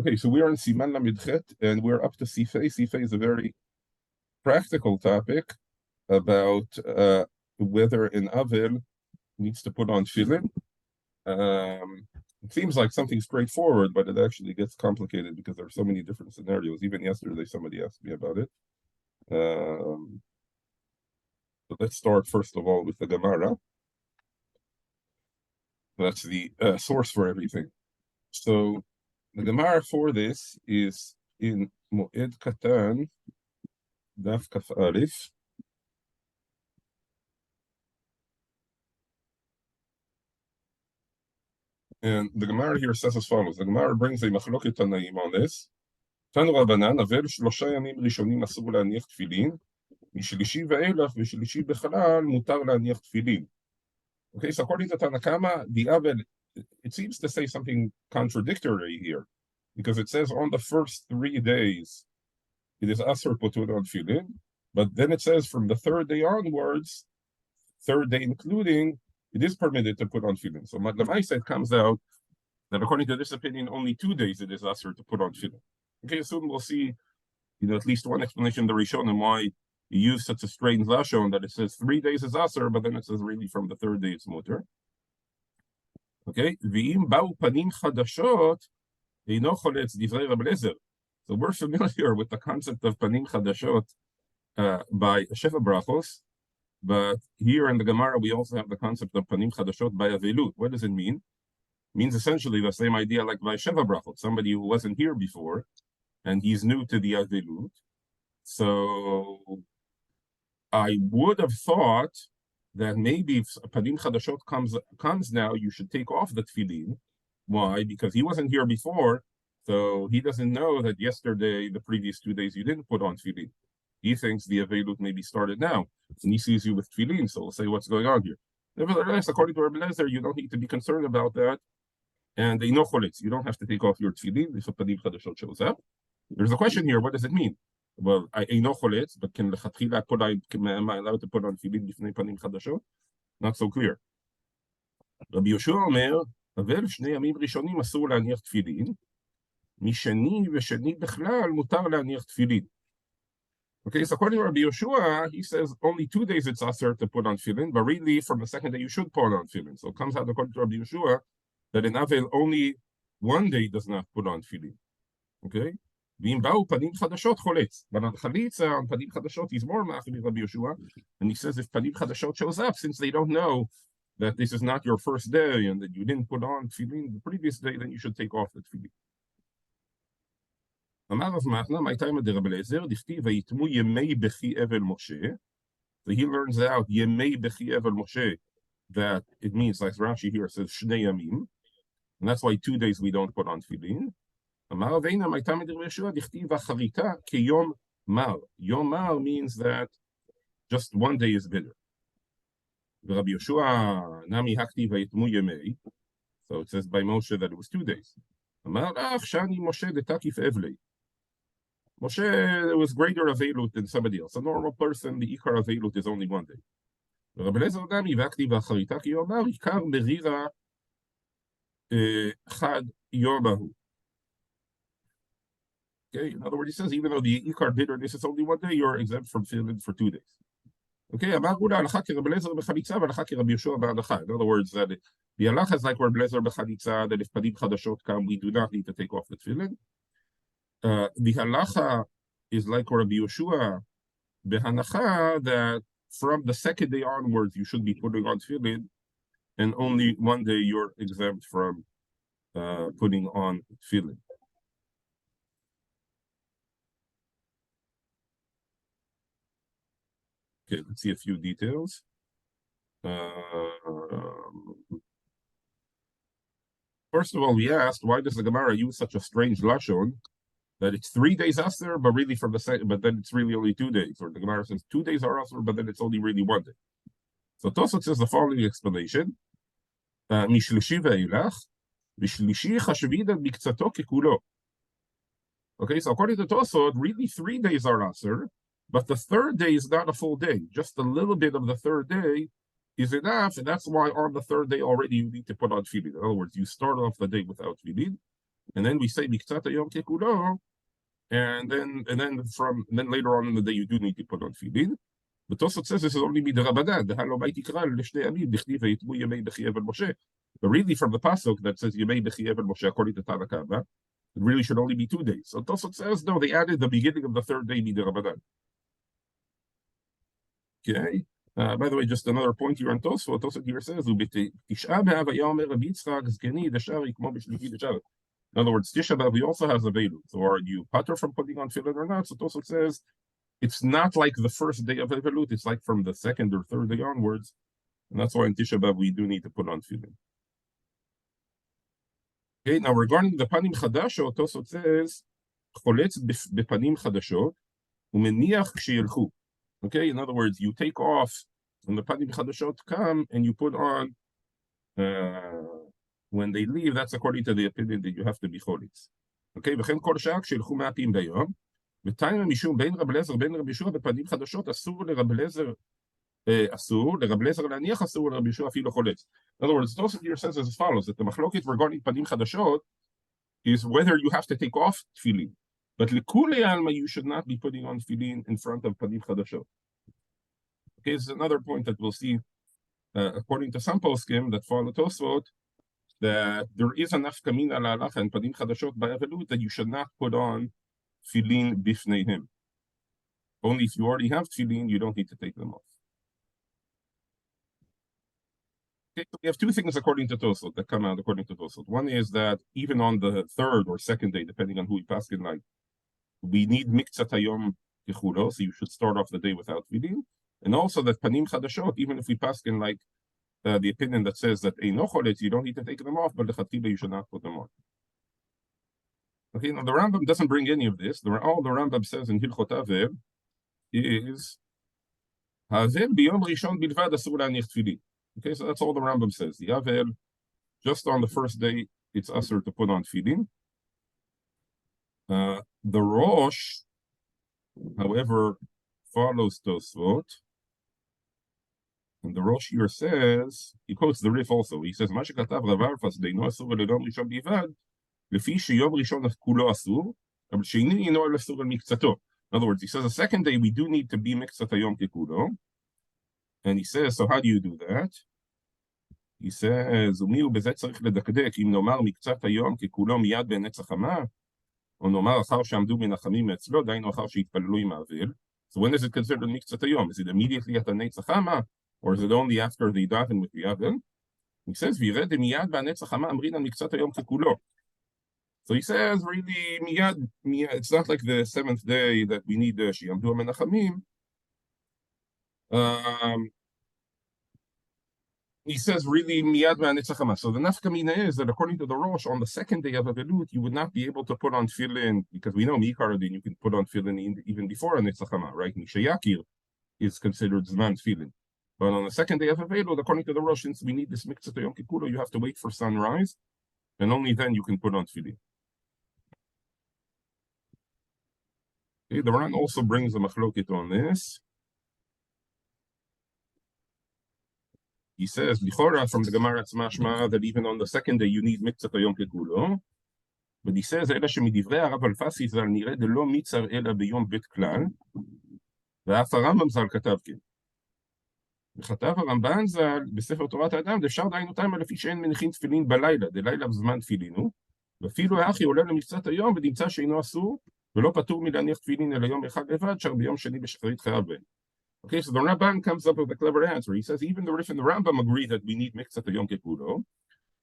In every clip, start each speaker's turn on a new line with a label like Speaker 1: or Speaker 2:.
Speaker 1: Okay, so we are in siman lamidchet, and we're up to seif. Seif is a very practical topic about whether an avel needs to put on tefillin. It seems like something straightforward, but it actually gets complicated because there are so many different scenarios. Even yesterday, somebody asked me about it. But let's start first of all with the Gemara. That's the source for everything. So the Gemara for this is in Moed Katan, Daf Kaf Alif. And the Gemara here says as follows. The Gemara brings a machloket tanaim on this. Tanu Rabbanan, avel shlosha yamim rishonim asur להניח תפילין, משלישי ואילך ושלישי בחלל מותר להניח תפילין. Okay, so according to Tanakama, the avel, it seems to say something contradictory here, because it says on the first 3 days it is asur putut on tefillin, but then it says from the third day onwards, third day including, it is permitted to put on tefillin. So Lamaisa, it comes out that according to this opinion, only 2 days it is asur to put on tefillin. Okay, soon we'll see, at least one explanation the Rishonim why he used such a strange lashon that it says 3 days is asur, but then it says really from the third day it's mutter. Okay, v'im ba'u panim chadashot eino choletz divrei Reb Eliezer. So we're familiar with the concept of panim chadashot by Sheva Brachos, but here in the Gemara we also have the concept of panim chadashot by avelut. What does it mean? It means essentially the same idea like by Sheva Brachos, somebody who wasn't here before, and he's new to the avelut. So I would have thought that maybe if panim chadashot comes now, you should take off the tefillin. Why? Because he wasn't here before, so he doesn't know that yesterday, the previous 2 days, you didn't put on tefillin. He thinks the avelut maybe started now, and he sees you with tefillin, so we'll say what's going on here. Nevertheless, according to Reb Eliezer, you don't need to be concerned about that, and they know choletz. You don't have to take off your tefillin if a panim chadashot shows up. There's a question here, what does it mean? Well, I know choletz, but am I allowed to put on tefillin b'fnei panim chadashot? Not so clear. Rabbi Yoshua Omer, אבל שני ימים ראשונים אסור להניח תפילין, משני ושני בכלל מותר להניח תפילין. Okay, so according to Rabbi Yoshua, he says only 2 days it's asur to put on tefillin, but really from the second day you should put on tefillin. So it comes out according to Rabbi Yoshua that in Avel only 1 day does not put on tefillin. Okay? ואם באו פנים חדשות חולץ. But on chalitza, on panim chadashot, he's more machmir than Rabbi Yoshua, and he says if panim chadashot shows up, since they don't know that this is not your first day and that you didn't put on tefillin the previous day, then you should take off the tefillin. אמר רב מתנה, מה הייתה עם דרב אליעזר? דכתיב ויתמו ימי בכי אבל משה. So he learns out ימי בכי אבל משה, that it means, like Rashi here says, שני ימים, and that's why 2 days we don't put on tefillin. אמר ואינה, מה הייתה מדרב ישוע? דכתיב אחריתה כיום מר. יום מר means that just 1 day is better. Rabbi Yoshua nami hakti vayitmu yemei. So it says by Moshe that it was 2 days. Amar ach shani Moshe detakif evlei. Moshe was greater avelut than somebody else. A normal person, the ikar avelut is only 1 day. Rabbi Eliezer nami vakti v'acharita ki yomar ikar merira chad yomahu. Okay, in other words, he says even though the ikar bitterness is only 1 day, you're exempt from tefillin for 2 days. Okay, in other words, that the halacha is like Reb Eliezer b'chalitza, that if panim chadashot come, we do not need to take off the tefillin. The halacha is like Rabbi Yoshua b'hanacha, that from the second day onwards, you should be putting on tefillin, and only 1 day you're exempt from putting on tefillin. Okay, let's see a few details. First of all, we asked, why does the Gemara use such a strange lashon that it's 3 days asur, but really from the second, but then it's really only 2 days, or the Gemara says 2 days are asur, but then it's only really 1 day. So Tosot says the following explanation: Mishlishi ve'ilach, Mishlishi chashvidan mikzato kekulo. Okay, so according to Tosot, really 3 days are asur, but the third day is not a full day. Just a little bit of the third day is enough, and that's why on the third day already you need to put on tefillin. In other words, you start off the day without tefillin, and then we say Miktzat Hayom Kekulo, and then later on in the day you do need to put on tefillin. But Tosfot says this is only mid'Rabbanan. Dehalo b'tikra l'shnei yamim dichtiv v'yitbu yemei b'chiev el Moshe. But really, from the pasuk that says yemei b'chiev el Moshe according to Tanna Kama, it really should only be 2 days. So Tosfot says no, they added the beginning of the 3rd day mid'Rabbanan. Okay. By the way, just another point here on Tosfot. Tosfot here says Tisha b'av hayomer Rabbi Yitzchak zkeni deshari kmo b'shlishi deshav. In other words, Tisha b'av we also has a veilut. So are you patur from putting on tefillin or not? So Tosfot says it's not like the first day of Evelut, it's like from the 2nd or 3rd day onwards. And that's why in Tisha B'Av we do need to put on tefillin. Okay, now regarding the panim chadashot, Tosfot says, choletz bepanim chadashot, umeniach k'sheyelchu. Okay, in other words, you take off when the panim chadashot come and you put on when they leave. That's according to the opinion that you have to be choletz. Okay, v'chen kol sha'ah k'sheyelchu ma'apim bayom. ותיימה משום בין רב אליעזר בין רבי יהושע בפנים חדשות אסור לרב אליעזר להניח אסור לרבי יהושע אפילו חולץ. In other words, Tosfot here says as follows, that the machloket regarding panim chadashot is whether you have to take off tefillin. But lekuli alma, you should not be putting on tefillin in front of panim chadashot. Okay, this is another point that we'll see, according to some poskim that follow Tosfot, that there is enough kamina la'alacha and panim chadashot by Evelut that you should not put on tefillin bifneihem. Only if you already have tefillin, you don't need to take them off. Okay, so we have 2 things according to Tosfot that come out according to Tosfot. One is that even on the 3rd or 2nd day, depending on who you pass in, like we need Miktzat Hayom Kechulo, so you should start off the day without tefillin. And also that panim chadashot, even if we pass in like the opinion that says that Eino Choletz, you don't need to take them off, but lechatchila you should not put them on. Okay, now the Rambam doesn't bring any of this. All the Rambam says in Hilchot Havel is Havel biyom rishon bilvad asur la'aniach tefillin. Okay, so that's all the Rambam says. The Havel, just on the 1st day, it's asur to put on tefillin. The Rosh, however, follows Tosfot, and the Rosh here says, he quotes the Rif also. He says, "Ma shekatav Rav Arfas deino asur v'le'yom rishon bilvad." In other words, he says the 2nd day we do need to be Miktzat Hayom Kekulo. And he says, so how do you do that? He says, ומי הוא בזה צריך לדקדק, אם נאמר מקצת היום ככולו מיד בענץ החמה, או נאמר אחר שעמדו מנחמים מאצלו, דהיינו אחר שהתפללו עם האבל. So when is it considered מקצת היום? Is it immediately at the נץ החמה, or is it only after they daven with the avel? He says, וירד מיד בענץ החמה אמרין על מקצת היום ככולו. So he says, really, miyad, it's not like the 7th day that we need Shiamdu Menachamim. He says, really, miyad ma'anitzachama. So the nafkamina is that according to the Rosh, on the 2nd day of Avelut, you would not be able to put on tefillin, because we know Mikaradin, you can put on tefillin even before anitzachama, right? Mishayakir is considered zman tefillin. But on the 2nd day of Avelut, according to the Rosh, since we need this miktzat yom kikulo, you have to wait for sunrise, and only then you can put on tefillin. Okay, the Ran also brings a machloket on this. He says, Lichora from the Gemara Tzmashma, that even on the 2nd day you need miktzat hayom kekulo. But he says, Ela shemidivrei Harav Alfasi zal nireh delo mitzar ela biyom bet klal, ve'af harambam zal katav ken. וכתב הרמב"ן ז"ל בספר תורת האדם, דאפשר דהיינו תימה לפי שאין מניחין תפילין בלילה, דלילה בזמן תפילינו, ואפילו האחי עולה למקצת היום ונמצא שאינו אסור, ולא פטור מלהניח תפילין אלא יום אחד לבד, שר ביום שני בשחרית חייב בהם. Okay, so the Ramban comes up with a clever answer. He says even the Rif and the Rambam agree that we need miktzat hayom kekulo,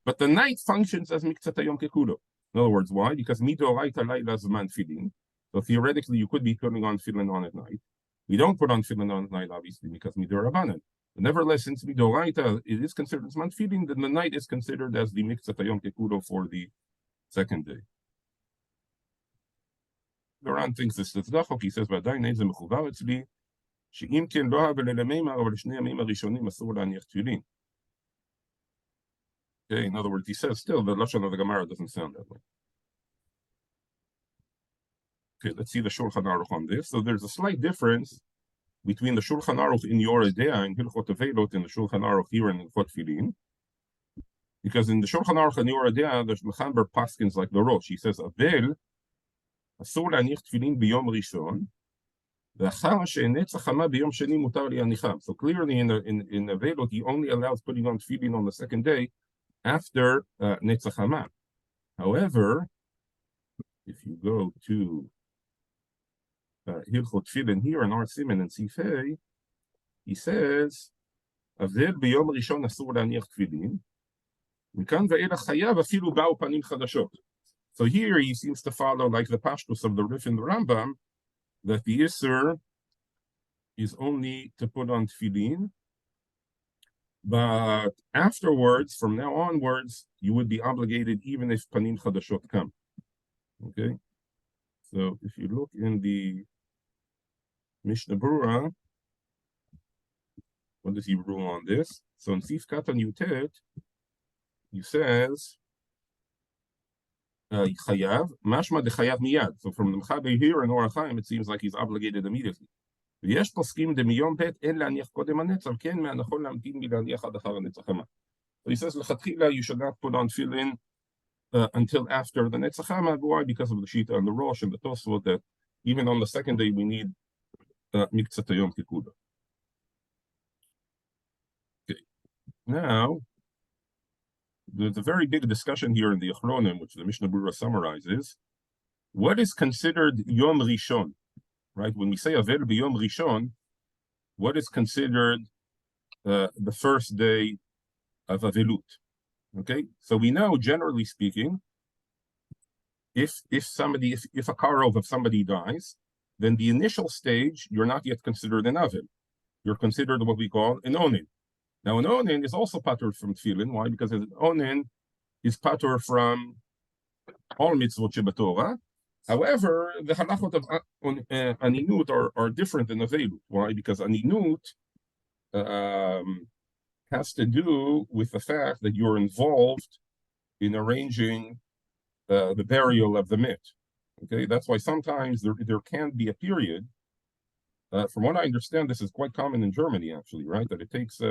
Speaker 1: but the night functions as miktzat hayom kekulo. In other words, why? Because midoraita laila zman tefillin. So theoretically, you could be putting on tefillin on at night. We don't put on tefillin on at night, obviously, because midorabanan. But nevertheless, since midoraita it is considered zman tefillin, then the night is considered as the miktzat hayom kekulo for the 2nd day. The Ran thinks this is dachok. He says, "V'adayin ein ze mechuvar etzli." שאם כן לא הבל מימר, אבל לשני הימים הראשונים אסור להניח תפילין. Okay, in other words, he says still the lashon of the Gemara doesn't sound that way. Okay, let's see the Shulchan Aruch on this. So there's a slight difference between the Shulchan Aruch in Yoreh Deah and Hilchot Avelot and the Shulchan Aruch here in Hilchot Tefillin. Because in the Shulchan Aruch and Yoreh De'ah, the Mechaber paskins like the Rosh. He says, Avel, asur להניח תפילין ביום ראשון, ואחר שנצח חמה ביום שני מותר להניחם. So clearly in Avelut, he only allows putting on tefillin on the second day after Netzach Hama. However, if you go to Hilchot Tefillin here in our siman and seif, he says, אבל ביום ראשון אסור להניח תפילין, מכאן ואילך חייב אפילו באו פנים חדשות. So here he seems to follow like the pashtus of the Rif in the Rambam, that the Isser is only to put on tefillin, but afterwards, from now onwards, you would be obligated even if panim chadashot come. Okay? So if you look in the Mishnah Berurah, what does he rule on this? So in Sif Katan Yutet, he says, Chayav, mashma de chayav miyad. So from the Mechaber here in Orach Chaim, it seems like he's obligated immediately. ויש פוסקים דמיום ב' אין להניח קודם הנצח, כן מהנכון להמתין מלהניח עד אחר הנצח המה. So he says, לכתחילה, you should not put on tefillin until after the Netzach Hama. Why? Because of the Shita and the Rosh and the Tosfot, that even on the second day we need Miktzat Hayom Kikuda. Okay. Now, there's a very big discussion here in the Achronim, which the Mishnah Berurah summarizes. What is considered Yom Rishon? Right? When we say Avel b'Yom Rishon, what is considered the first day of Avelut? Okay, so we know, generally speaking, if a karov of somebody dies, then the initial stage you're not yet considered an Avel. You're considered what we call an Onin. Now, an Onin is also patur from Tefillin. Why? Because an Onin is patur from all mitzvot shebatorah. However, the halachot of aninut are different than avelut. Why? Because aninut has to do with the fact that you're involved in arranging the burial of the mit. Okay, that's why sometimes there can be a period. From what I understand, this is quite common in Germany, actually, right? That it takes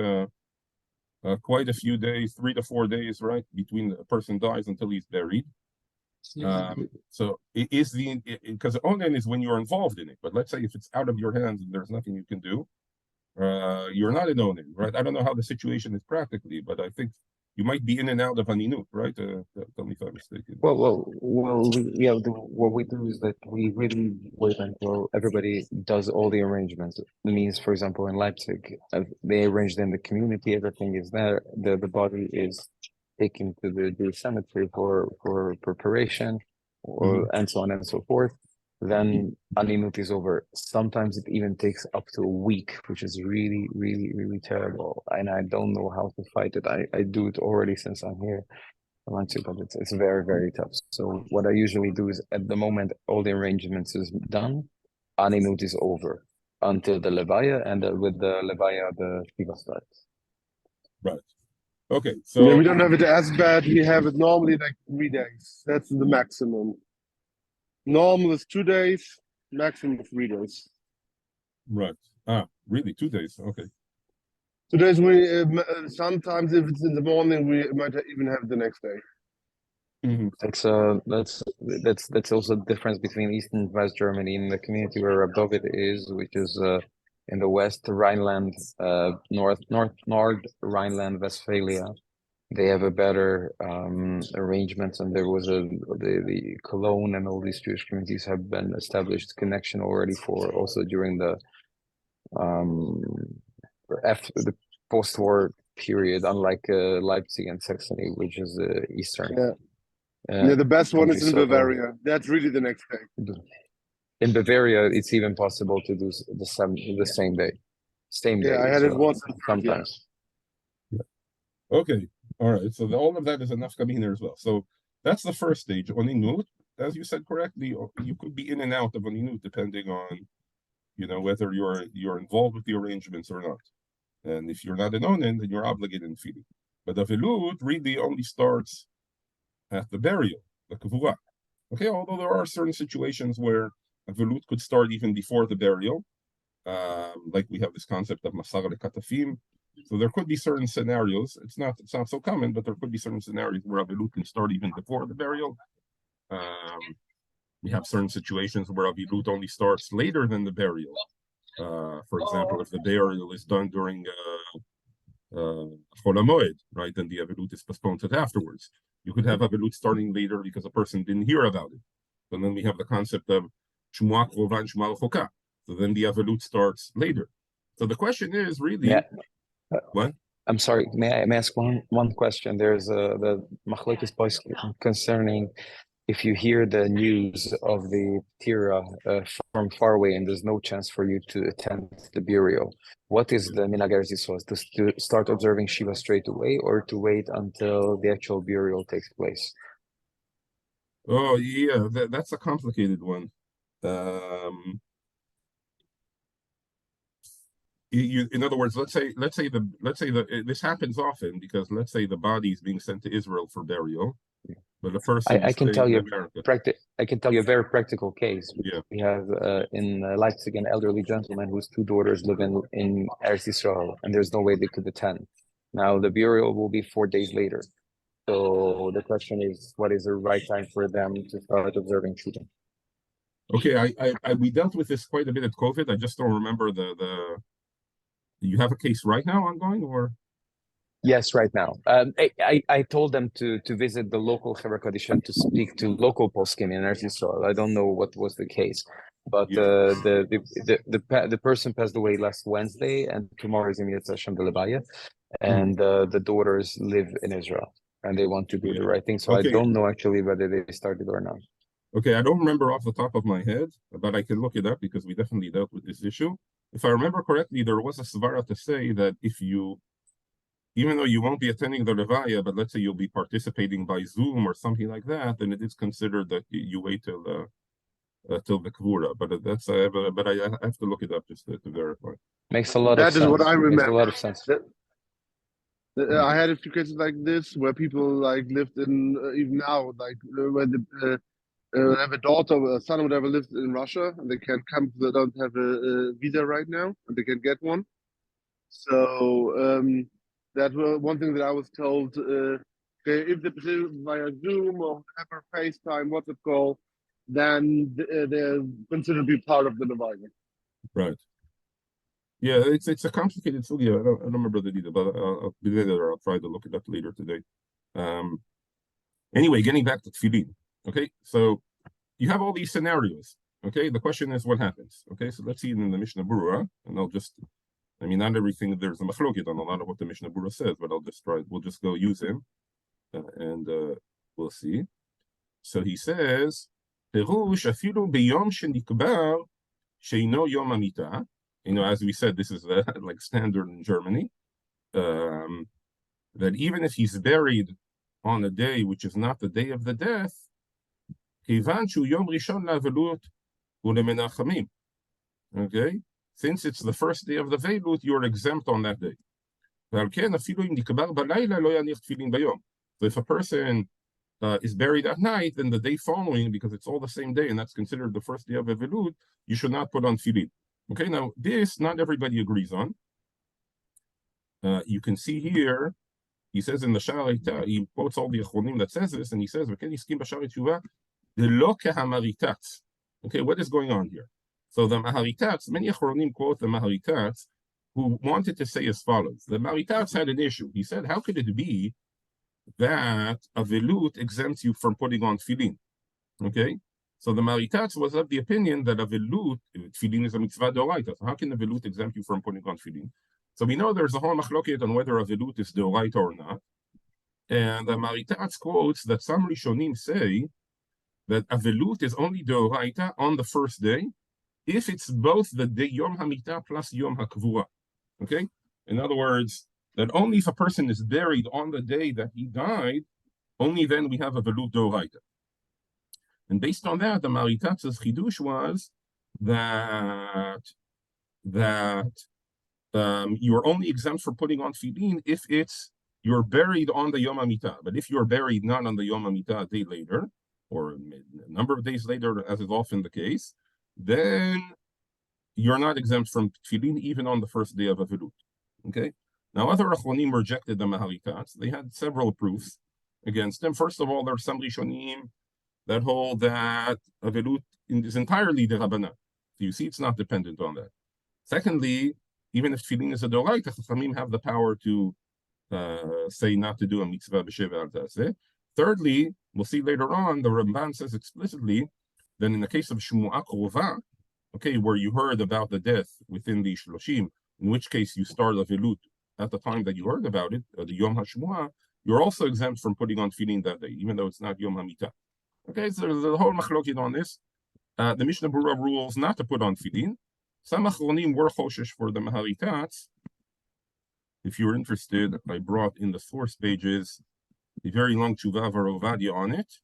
Speaker 1: quite a few days, 3 to 4 days, right, between a person dies until he's buried. So it is because onen is when you're involved in it. But let's say if it's out of your hands and there's nothing you can do, you're not an onen, right? I don't know how the situation is practically, but I think you might be in and out of aninut, right? Tell me if I'm mistaken.
Speaker 2: What we do is that we really wait until everybody does all the arrangements. It means, for example, in Leipzig, they arranged in the community, everything is there. The body is taken to the cemetery for preparation, and so on and so forth. Then aninut is over. Sometimes it even takes up to a week, which is really, really, really terrible. And I don't know how to fight it. I do it already since I'm here, but it's very, very tough. So what I usually do is, at the moment all the arrangements is done, aninut is over until the levaya, and with the levaya the shiva starts.
Speaker 1: Right. Okay, so
Speaker 3: we don't have it as bad. We have it normally like 3 days. That's the maximum. Normal is 2 days, maximum 3 days.
Speaker 1: Right. Really? 2 days? Okay.
Speaker 3: 2 days. We sometimes, if it's in the morning, we might even have the next day.
Speaker 2: That's also the difference between East and West Germany. In the community where Reb David is, which is in the West Rhineland, North Rhineland, Westphalia, they have a better arrangements, and there was the Cologne and all these Jewish communities have been established connection already for also during the after the post-war period, unlike Leipzig and Saxony, which is Eastern.
Speaker 3: Yeah, the best one is in Bavaria. That's really the next day.
Speaker 2: In Bavaria, it's even possible to do the same day. Same day.
Speaker 3: Yeah, I had it once.
Speaker 2: Sometimes.
Speaker 1: Yeah. Okay. All right. So all of that is enough coming here as well. So that's the first stage. Oninut, as you said correctly, you could be in and out of oninut depending on, whether you're involved with the arrangements or not. And if you're not an onin, then you're obligated in feeding. But avelut really only starts at the burial, the kavua. Okay, although there are certain situations where avelut could start even before the burial, like we have this concept of masar lekatafim, So there could be certain scenarios. It's not so common, but there could be certain scenarios where Avilut can start even before the burial. We have certain situations where Avilut only starts later than the burial. For example, if the burial is done during Chol HaMoed, right, then the Avilut is postponed to afterwards. You could have Avilut starting later because a person didn't hear about it. And then we have the concept of Shmuah Krovan Shmuah Rechoka. So then the Avilut starts later. So the question is really, what?
Speaker 2: I'm sorry, may I ask one question? There's the Machlokes Boys concerning if you hear the news of the Tira from far away and there's no chance for you to attend the burial, what is the Minhag Eretz Yisrael? To start observing Shiva straight away or to wait until the actual burial takes place?
Speaker 1: Oh yeah, that's a complicated one. In other words, let's say this happens often because let's say the body is being sent to Israel for burial, but the person
Speaker 2: I can tell
Speaker 1: in
Speaker 2: you
Speaker 1: America.
Speaker 2: I can tell you a very practical case.
Speaker 1: Yeah.
Speaker 2: We have in Leipzig an elderly gentleman whose two daughters live in Eretz Yisrael, and there's no way they could attend. Now the burial will be 4 days later. So the question is, what is the right time for them to start observing Shiva?
Speaker 1: Okay, we dealt with this quite a bit at COVID. I just don't remember you have a case right now ongoing or?
Speaker 2: Yes, right now. I told them to visit the local Chevra Kadisha to speak to local poskim in Eretz Yisrael. I don't know what was the case, but
Speaker 1: Yeah.
Speaker 2: the person passed away last Wednesday, and tomorrow is Emiyat Hashem de Levaya, and the daughters live in Israel, and they want to do the right thing. So
Speaker 1: Okay.
Speaker 2: I don't know actually whether they started or not.
Speaker 1: Okay, I don't remember off the top of my head, but I can look it up because we definitely dealt with this issue. If I remember correctly, there was a svara to say that even though you won't be attending the Levaya, but let's say you'll be participating by Zoom or something like that, then it is considered that you wait till the Kvura. But I have to look it up just to verify.
Speaker 2: Makes a lot of
Speaker 3: That
Speaker 2: sense.
Speaker 3: is what I
Speaker 2: Makes a
Speaker 3: remember.
Speaker 2: lot of sense.
Speaker 3: I had a few cases like this where people like lived in even now, like where the have a daughter or a son or whatever lives in Russia and they can come. They don't have a visa right now, and they can get one. So that was one thing that I was told. If they via Zoom or whatever FaceTime, what's it called, then they're considered to be part of the Levaya.
Speaker 1: Right. Yeah, it's a complicated sugya. I don't remember the detail, but I'll be later. I'll try to look it up later today. Anyway, getting back to tefillin. Okay, so you have all these scenarios. Okay, the question is what happens. Okay, so let's see it in the Mishnah Berurah, and not everything there's a machloket on a lot of what the Mishnah Berurah says, but we'll just go use him, and we'll see. So he says, Perush afilu beyom shenikbar sheino yom amita. As we said, this is like standard in Germany, that even if he's buried on a day which is not the day of the death, okay, since it's the first day of the velut, you're exempt on that day. So if a person is buried at night, then the day following, because it's all the same day, and that's considered the first day of a velut, you should not put on tefillin. Okay, now this not everybody agrees on. You can see here, he says in the Sharita, he quotes all the Achronim that says this, and he says, okay, what is going on here? So the Maharitats, many Achronim quote the Maharitats, who wanted to say as follows. The Maharitats had an issue. He said, how could it be that a velut exempts you from putting on tefillin? Okay? So the Maharitats was of the opinion that a velut, tefillin is a mitzvah d'oraita. So how can a velut exempt you from putting on tefillin? So we know there's a whole machloket on whether a velut is d'oraita or not. And the Maharitats quotes that some Rishonim say that a velut is only d'oraita on the first day if it's both the day Yom HaMitah plus Yom HaKvura. Okay? In other words, that only if a person is buried on the day that he died, only then we have a velut d'oraita. And based on that, the Maharitats' chidush was that you are only exempt for putting on tefillin if you're buried on the Yom HaMitah. But if you're buried not on the Yom HaMitah a day later, or a number of days later, as is often the case, then you're not exempt from tefillin even on the first day of a velut. Okay? Now, other Achronim rejected the Maharitats. They had several proofs against them. First of all, there are some Rishonim that hold that Avelut is entirely the Rabbanan. So you see, it's not dependent on that. Secondly, even if Tefillin is a Doraita, Chachamim have the power to say not to do a mitzvah b'sheva al ta'aseh. Thirdly, we'll see later on, the Ramban says explicitly that in the case of Shmu'a Krova, okay, where you heard about the death within the Shloshim, in which case you start a velut at the time that you heard about it, the Yom HaShmu'a, you're also exempt from putting on tefillin that day, even though it's not Yom HaMitah. Okay, so there's a whole machlokit on this. The Mishnah Berurah rules not to put on tefillin. Some achronim were choshesh for the Maharitats. If you're interested, I brought in the source pages a very long tshuva of Ovadia on it,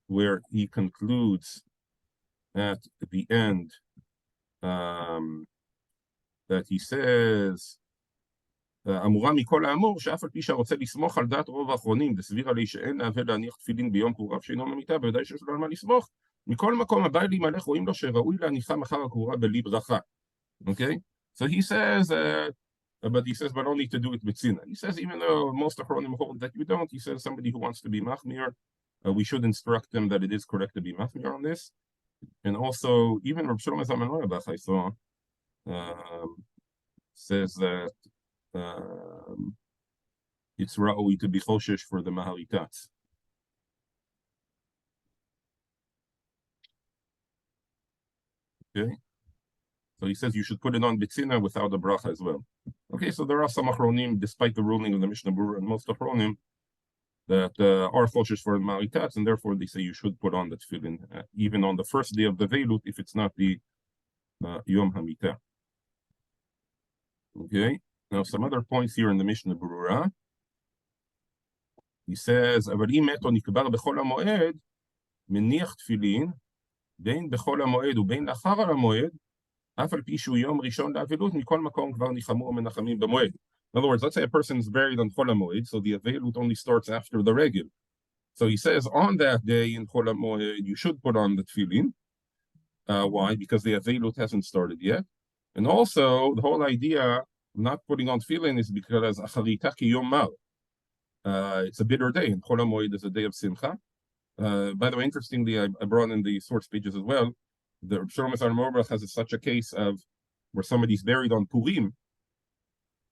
Speaker 1: where he concludes at the end that he says, אמורה מכל האמור, שאף על פי שרוצה לסמוך על דעת רוב האחרונים, דסביר עלי שאין להווה להניח תפילין ביום קרוביו שאינו למיטה, בוודאי שיש לו על מה לסמוך. מכל מקום הבא להימלך רואים לו שראוי להניחה מחר הקבורה בלי ברכה. Okay? So he says, but only to do it with sinna. He says, even though most Achronim hold that you don't, he says somebody who wants to be machmir, we should instruct them that it is correct to be machmir on this. And also, even Reb Shlomo Zalman Auerbach, I saw, says that it's ra'oi to be choshesh for the Maharitats. Okay? So he says you should put it on bitzina without a bracha as well. Okay, so there are some achronim, despite the ruling of the Mishnah Berurah and most achronim, that are choshesh for the Maharitats, and therefore they say you should put on the tefillin, even on the first day of the Veilut, if it's not the Yom HaMitah. Okay, now some other points here in the Mishnah Berurah. He says, אבל אם מת או נקבר בחול המועד, מניח תפילין, בין בחול המועד ובין לאחר המועד, אף על פי שהוא יום ראשון לאבלות, מכל מקום כבר ניחמו המנחמים במועד. In other words, let's say a person is buried on Chol HaMoed, so the Avelut only starts after the Regel. So he says, on that day in Chol HaMoed, you should put on the tefillin. Why? Because the Avelut hasn't started yet. And also, the whole idea of not putting on tefillin is because Acharita ki Yom Mal. It's a bitter day, and Chol HaMoed is a day of Simcha. By the way, interestingly, I brought in the source pages as well. The Reb Shlomo Zalman Auerbach has such a case of where somebody's buried on Purim,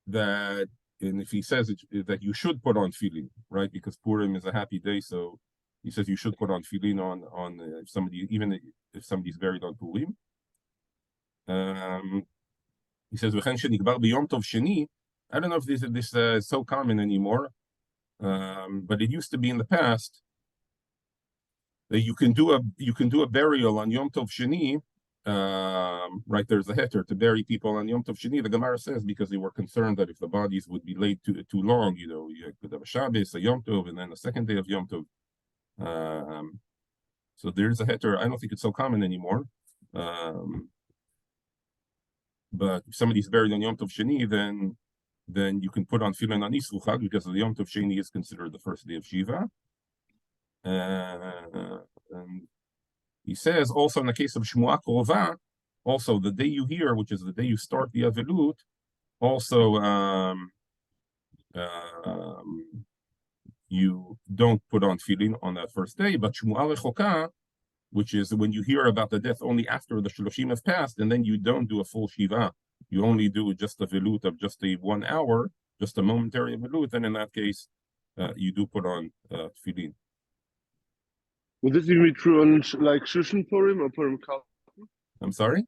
Speaker 1: that, and if he says that you should put on tefillin, right? Because Purim is a happy day, so he says you should put on tefillin on if somebody, even if somebody's buried on Purim. He says v'chen shenikbar b'yom tov sheni. I don't know if this is so common anymore, but it used to be in the past that you can do a burial on Yom Tov Sheni. Right, there's a heter to bury people on Yom Tov Sheni. The Gemara says because they were concerned that if the bodies would be laid too long, you could have a Shabbos, a Yom Tov, and then a second day of Yom Tov. So there's a heter. I don't think it's so common anymore. But if somebody's buried on Yom Tov Sheni, then you can put on tefillin on Isru Chag because the Yom Tov Sheni is considered the first day of Shiva. And he says also in the case of Shmu'a Krova, also the day you hear, which is the day you start the Avelut, also you don't put on tefillin on that first day, but Shmu'a Rechoka, which is when you hear about the death only after the Shloshim have passed, and then you don't do a full Shiva, you only do just a Velut of just a 1 hour, just a momentary Velut, and in that case, you do put on tefillin.
Speaker 3: Would this even be true on like Shushan Purim or Purim Kal?
Speaker 1: I'm sorry?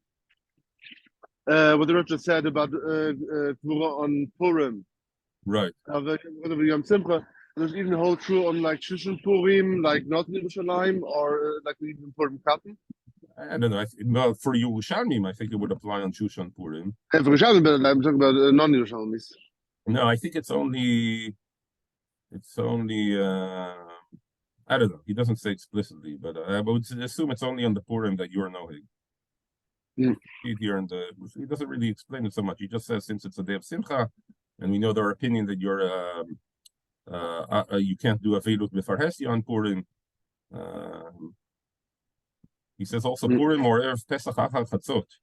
Speaker 3: What the Rebbe just said about Kvura on Purim.
Speaker 1: Right.
Speaker 3: There's even hold true on like Shushan Purim, like not in Yerushalayim, or like even Purim Katan?
Speaker 1: I don't know. Well, for Yerushalmim, I think it would apply on Shushan Purim.
Speaker 3: And for Yerushalayim, but I'm talking about non-Yerushalmis.
Speaker 1: No, I think it's only I don't know. He doesn't say explicitly, but I would assume it's only on the Purim that you're nohig. Here in the, he doesn't really explain it so much. He just says since it's a day of Simcha, and we know their opinion that you're you can't do a Veilut B'Farhesi on Purim. He says also Purim or Erev Pesach Achar Chatzot.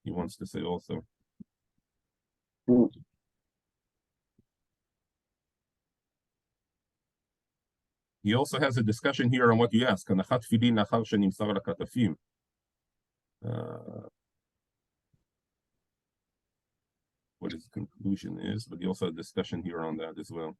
Speaker 1: He wants to say also. He also has a discussion here on what you ask. הנחת תפילין לאחר שנמסר לכתפים. What his conclusion is, but he also had a discussion here on that as well.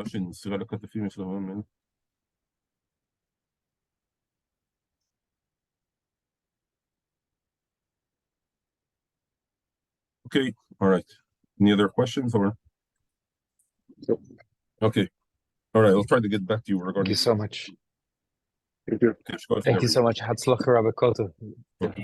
Speaker 1: שנמסרה לכתפים יש לו אמן. Okay, all right. Any other questions or? Okay, all right. I'll try to get back to you regarding.
Speaker 2: Thank you so much.
Speaker 3: Thank you.
Speaker 1: Okay,
Speaker 2: Thank you so much. Hatzlacha Rabbi Koto.
Speaker 1: Okay.